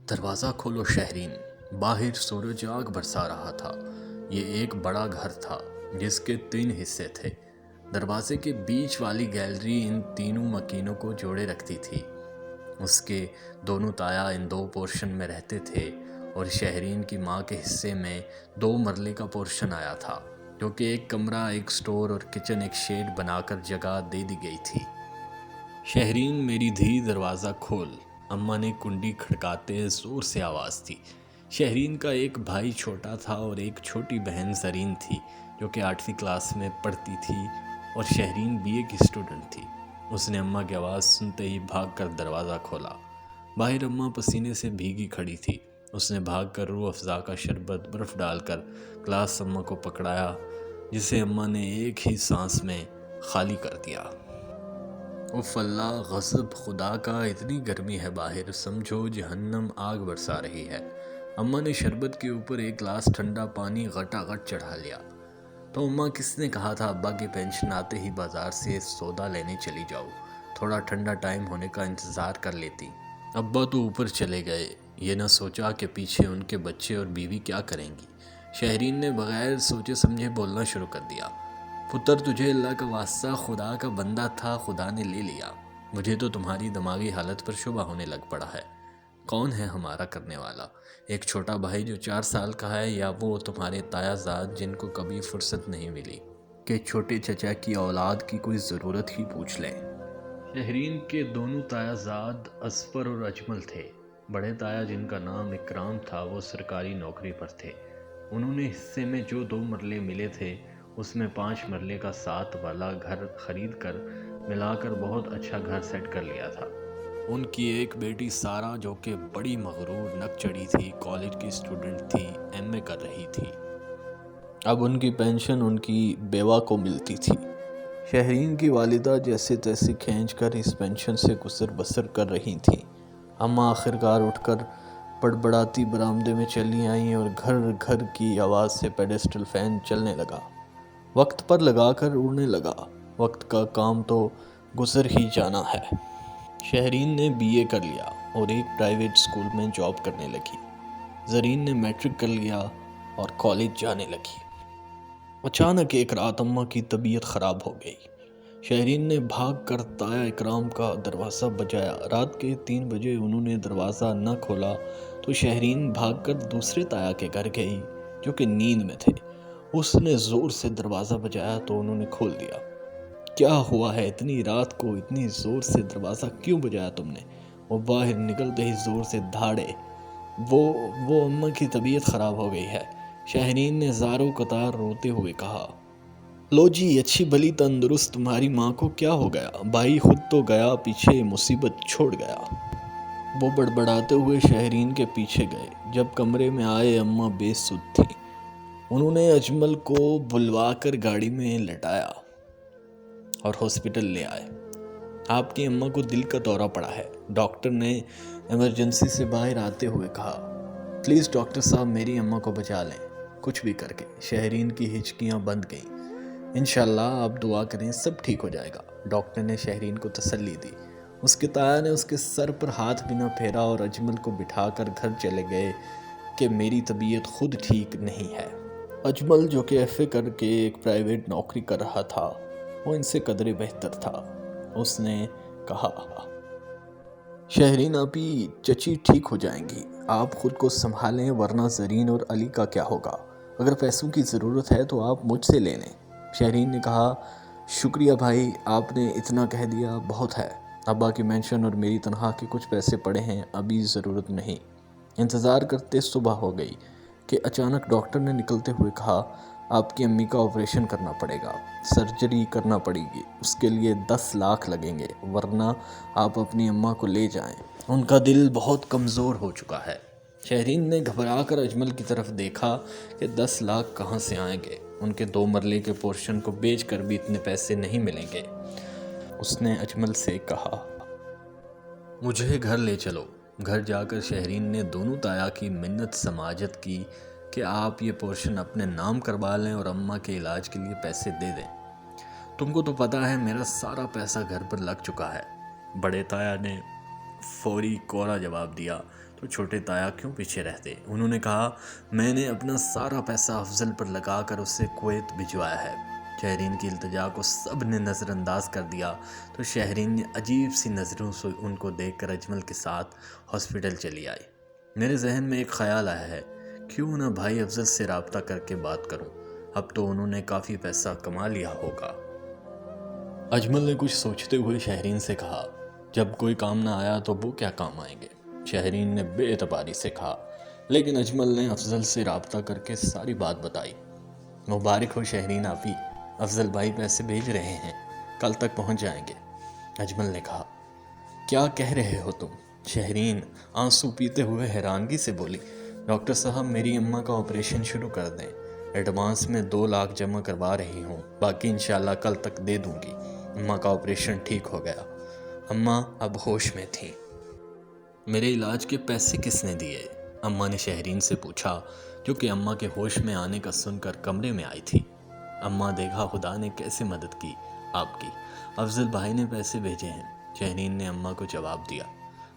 دروازہ کھولو شہرین، باہر سورج آگ برسا رہا تھا۔ یہ ایک بڑا گھر تھا جس کے 3 حصے تھے۔ دروازے کے بیچ والی گیلری ان تینوں مکینوں کو جوڑے رکھتی تھی۔ اس کے دونوں تایا ان 2 پورشن میں رہتے تھے اور شہرین کی ماں کے حصے میں 2 مرلے کا پورشن آیا تھا، جو کہ ایک کمرہ، ایک سٹور اور کچن ایک شیڈ بنا کر جگہ دے دی گئی تھی۔ شہرین میری دھی دروازہ کھول، اماں نے کنڈی کھڑکاتے زور سے آواز دی۔ شہرین کا ایک بھائی چھوٹا تھا اور ایک چھوٹی بہن زرین تھی جو کہ 8ویں کلاس میں پڑھتی تھی اور شہرین BA کی اسٹوڈنٹ تھی۔ اس نے اماں کی آواز سنتے ہی بھاگ کر دروازہ کھولا۔ باہر اماں پسینے سے بھیگی کھڑی تھی۔ اس نے بھاگ کر روح افزا کا شربت برف ڈال کر گلاس اماں کو پکڑایا، جسے اماں نے ایک ہی سانس میں خالی کر دیا۔ اف اللہ، غضب خدا کا، اتنی گرمی ہے باہر، سمجھو جہنم آگ برسا رہی ہے۔ اماں نے شربت کے اوپر ایک گلاس ٹھنڈا پانی غٹا غٹ چڑھا لیا۔ تو اماں، کس نے کہا تھا ابا کی پینشن آتے ہی بازار سے سودا لینے چلی جاؤ؟ تھوڑا ٹھنڈا ٹائم ہونے کا انتظار کر لیتی۔ ابا تو اوپر چلے گئے، یہ نہ سوچا کہ پیچھے ان کے بچے اور بیوی کیا کریں گی۔ شہرین نے بغیر سوچے سمجھے بولنا شروع کر دیا۔ پتر، تجھے اللہ کا واسطہ، خدا کا بندہ تھا، خدا نے لے لیا۔ مجھے تو تمہاری دماغی حالت پر شبہ ہونے لگ پڑا ہے۔ کون ہے ہمارا کرنے والا؟ ایک چھوٹا بھائی جو 4 سال کا ہے، یا وہ تمہارے تایا زاد جن کو کبھی فرصت نہیں ملی کہ چھوٹے چچا کی اولاد کی کوئی ضرورت ہی پوچھ لیں؟ شہرین کے دونوں تایا زاد اصفر اور اجمل تھے۔ بڑے تایا جن کا نام اکرام تھا، وہ سرکاری نوکری پر تھے۔ انہوں نے حصے میں جو 2 مرلے ملے تھے، اس میں 5 مرلے کا 7 والا گھر خرید کر ملا کر بہت اچھا گھر سیٹ کر لیا تھا۔ ان کی ایک بیٹی سارا، جو کہ بڑی مغرور نک چڑھی تھی، کالج کی اسٹوڈنٹ تھی، MA کر رہی تھی۔ اب ان کی پینشن ان کی بیوہ کو ملتی تھی۔ شہرین کی والدہ جیسے تیسے کھینچ کر اس پینشن سے گزر بسر کر رہی تھیں۔ اماں آخرکار اٹھ کر بڑبڑاتی برآمدے میں چلی آئیں اور گھر گھر کی آواز سے پیڈسٹل فین چلنے لگا۔ وقت پر لگا کر اڑنے لگا۔ وقت کا کام تو گزر ہی جانا ہے۔ شہرین نے BA کر لیا اور ایک پرائیویٹ سکول میں جاب کرنے لگی۔ زرین نے میٹرک کر لیا اور کالج جانے لگی۔ اچانک ایک رات اماں کی طبیعت خراب ہو گئی۔ شہرین نے بھاگ کر تایا اکرام کا دروازہ بجایا۔ رات کے 3 بجے انہوں نے دروازہ نہ کھولا تو شہرین بھاگ کر دوسرے تایا کے گھر گئی جو کہ نیند میں تھے۔ اس نے زور سے دروازہ بجایا تو انہوں نے کھول دیا۔ کیا ہوا ہے؟ اتنی رات کو اتنی زور سے دروازہ کیوں بجایا تم نے؟ وہ باہر نکلتے ہی زور سے دھاڑے۔ وہ اماں کی طبیعت خراب ہو گئی ہے، شہرین نے زاروں قطار روتے ہوئے کہا۔ لو جی، اچھی بھلی تندرست تمہاری ماں کو کیا ہو گیا؟ بھائی خود تو گیا، پیچھے مصیبت چھوڑ گیا۔ وہ بڑبڑاتے ہوئے شہرین کے پیچھے گئے۔ جب کمرے میں آئے، اماں بے سدھ تھیں۔ انہوں نے اجمل کو بلوا کر گاڑی میں لٹایا اور ہاسپٹل لے آئے۔ آپ کی اماں کو دل کا دورہ پڑا ہے، ڈاکٹر نے ایمرجنسی سے باہر آتے ہوئے کہا۔ پلیز ڈاکٹر صاحب، میری اماں کو بچا لیں، کچھ بھی کر کے۔ شہرین کی ہچکیاں بند گئیں۔ انشاءاللہ آپ دعا کریں، سب ٹھیک ہو جائے گا، ڈاکٹر نے شہرین کو تسلی دی۔ اس کے تایا نے اس کے سر پر ہاتھ بھی نہ پھیرا اور اجمل کو بٹھا کر گھر چلے گئے کہ میری طبیعت خود ٹھیک نہیں ہے۔ اجمل، جو کہ FA کر کے ایک پرائیویٹ نوکری کر رہا تھا، وہ ان سے قدرے بہتر تھا۔ اس نے کہا، شہرین آپی، چچی ٹھیک ہو جائیں گی، آپ خود کو سنبھالیں، ورنہ زرین اور علی کا کیا ہوگا؟ اگر پیسوں کی ضرورت ہے تو آپ مجھ سے لے لیں۔ شہرین نے کہا، شکریہ بھائی، آپ نے اتنا کہہ دیا بہت ہے۔ ابا کی مینشن اور میری تنخواہ کے کچھ پیسے پڑے ہیں، ابھی ضرورت نہیں۔ انتظار کرتے صبح ہو گئی کہ اچانک ڈاکٹر نے نکلتے ہوئے کہا، آپ کی امی کا آپریشن کرنا پڑے گا، سرجری کرنا پڑے گی، اس کے لیے 10 لاکھ لگیں گے، ورنہ آپ اپنی اماں کو لے جائیں، ان کا دل بہت کمزور ہو چکا ہے۔ شہرین نے گھبرا کر اجمل کی طرف دیکھا کہ 10 لاکھ کہاں سے آئیں گے، ان کے 2 مرلے کے پورشن کو بیچ کر بھی اتنے پیسے نہیں ملیں گے۔ اس نے اجمل سے کہا، مجھے گھر لے چلو۔ گھر جا کر شہرین نے دونوں تایا کی منت سماجت کی کہ آپ یہ پورشن اپنے نام کروا لیں اور اماں کے علاج کے لیے پیسے دے دیں۔ تم کو تو پتہ ہے میرا سارا پیسہ گھر پر لگ چکا ہے۔ بڑے تایا نے فوری کوڑا جواب دیا، تو چھوٹے تایا کیوں پیچھے رہتے؟ انہوں نے کہا میں نے اپنا سارا پیسہ افضل پر لگا کر اسے کویت بھجوایا ہے۔ شہرین کی التجا کو سب نے نظر انداز کر دیا تو شہرین نے عجیب سی نظروں سے ان کو دیکھ کر اجمل کے ساتھ ہاسپٹل چلی آئی۔ میرے ذہن میں ایک خیال آیا ہے، کیوں نہ بھائی افضل سے رابطہ کر کے بات کروں، اب تو انہوں نے کافی پیسہ کما لیا ہوگا۔ اجمل نے کچھ سوچتے ہوئے شہرین سے کہا جب کوئی کام نہ آیا تو وہ کیا کام آئیں گے؟ شہرین نے بے اعتباری سے کہا، لیکن اجمل نے افضل سے رابطہ کر کے ساری بات بتائی۔ مبارک ہو شہرین آپی، افضل بھائی پیسے بھیج رہے ہیں، کل تک پہنچ جائیں گے۔ اجمل نے کہا کیا کہہ رہے ہو تم؟ شہرین آنسو پیتے ہوئے حیرانگی سے بولی، ڈاکٹر صاحب میری اماں کا آپریشن شروع کر دیں، ایڈوانس میں 2 لاکھ جمع کروا رہی ہوں، باقی انشاءاللہ کل تک دے دوں گی۔ اماں کا آپریشن ٹھیک ہو گیا، اماں اب ہوش میں تھیں۔ میرے علاج کے پیسے کس نے دیے؟ اماں نے شہرین سے پوچھا، جو کہ اماں کے ہوش میں آنے کا سن کر کمرے میں آئی تھی۔ اماں دیکھا خدا نے کیسے مدد کی آپ کی، افضل بھائی نے پیسے بھیجے ہیں، شہرین نے اماں کو جواب دیا۔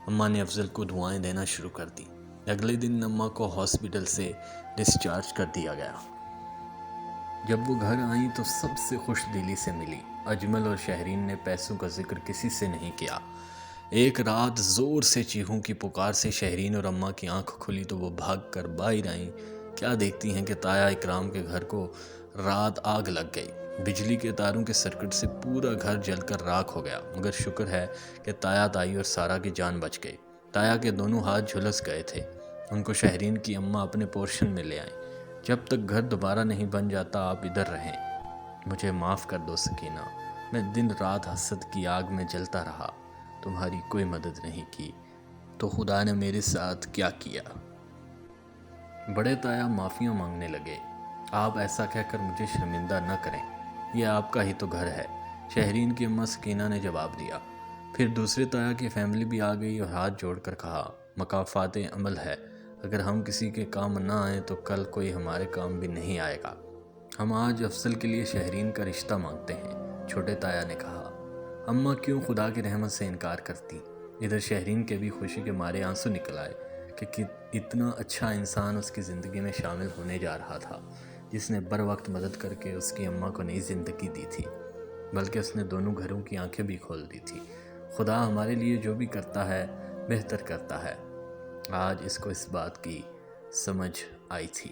اماں نے افضل کو دعائیں دینا شروع کر دی۔ اگلے دن اماں کو ہاسپٹل سے ڈسچارج کر دیا گیا۔ جب وہ گھر آئیں تو سب سے خوش دلی سے ملی۔ اجمل اور شہرین نے پیسوں کا ذکر کسی سے نہیں کیا۔ ایک رات زور سے چیخوں کی پکار سے شہرین اور اماں کی آنکھ کھلی تو وہ بھاگ کر باہر آئیں۔ کیا دیکھتی ہیں کہ تایا اکرام کے گھر کو رات آگ لگ گئی۔ بجلی کے تاروں کے سرکٹ سے پورا گھر جل کر راکھ ہو گیا، مگر شکر ہے کہ تایا تائی اور سارا کی جان بچ گئی۔ تایا کے دونوں ہاتھ جھلس گئے تھے، ان کو شہرین کی اماں اپنے پورشن میں لے آئیں۔ جب تک گھر دوبارہ نہیں بن جاتا آپ ادھر رہیں، مجھے معاف کر دو سکینہ، میں دن رات حسد کی آگ میں جلتا رہا، تمہاری کوئی مدد نہیں کی تو خدا نے میرے ساتھ کیا کیا۔ بڑے تایا معافیاں مانگنے لگے، آپ ایسا کہہ کر مجھے شرمندہ نہ کریں، یہ آپ کا ہی تو گھر ہے۔ شہرین کی اماں سکینہ نے جواب دیا۔ پھر دوسرے تایا کی فیملی بھی آ گئی اور ہاتھ جوڑ کر کہا، مکافات عمل ہے، اگر ہم کسی کے کام نہ آئیں تو کل کوئی ہمارے کام بھی نہیں آئے گا۔ ہم آج افضل کے لیے شہرین کا رشتہ مانگتے ہیں۔ چھوٹے تایا نے کہا، اماں کیوں خدا کی رحمت سے انکار کرتی؟ ادھر شہرین کے بھی خوشی کے مارے آنسو نکل آئے کہ اتنا اچھا انسان اس کی زندگی میں شامل ہونے جا رہا تھا، جس نے بر وقت مدد کر کے اس کی اماں کو نئی زندگی دی تھی، بلکہ اس نے دونوں گھروں کی آنکھیں بھی کھول دی تھی۔ خدا ہمارے لیے جو بھی کرتا ہے بہتر کرتا ہے۔ آج اس کو اس بات کی سمجھ آئی تھی۔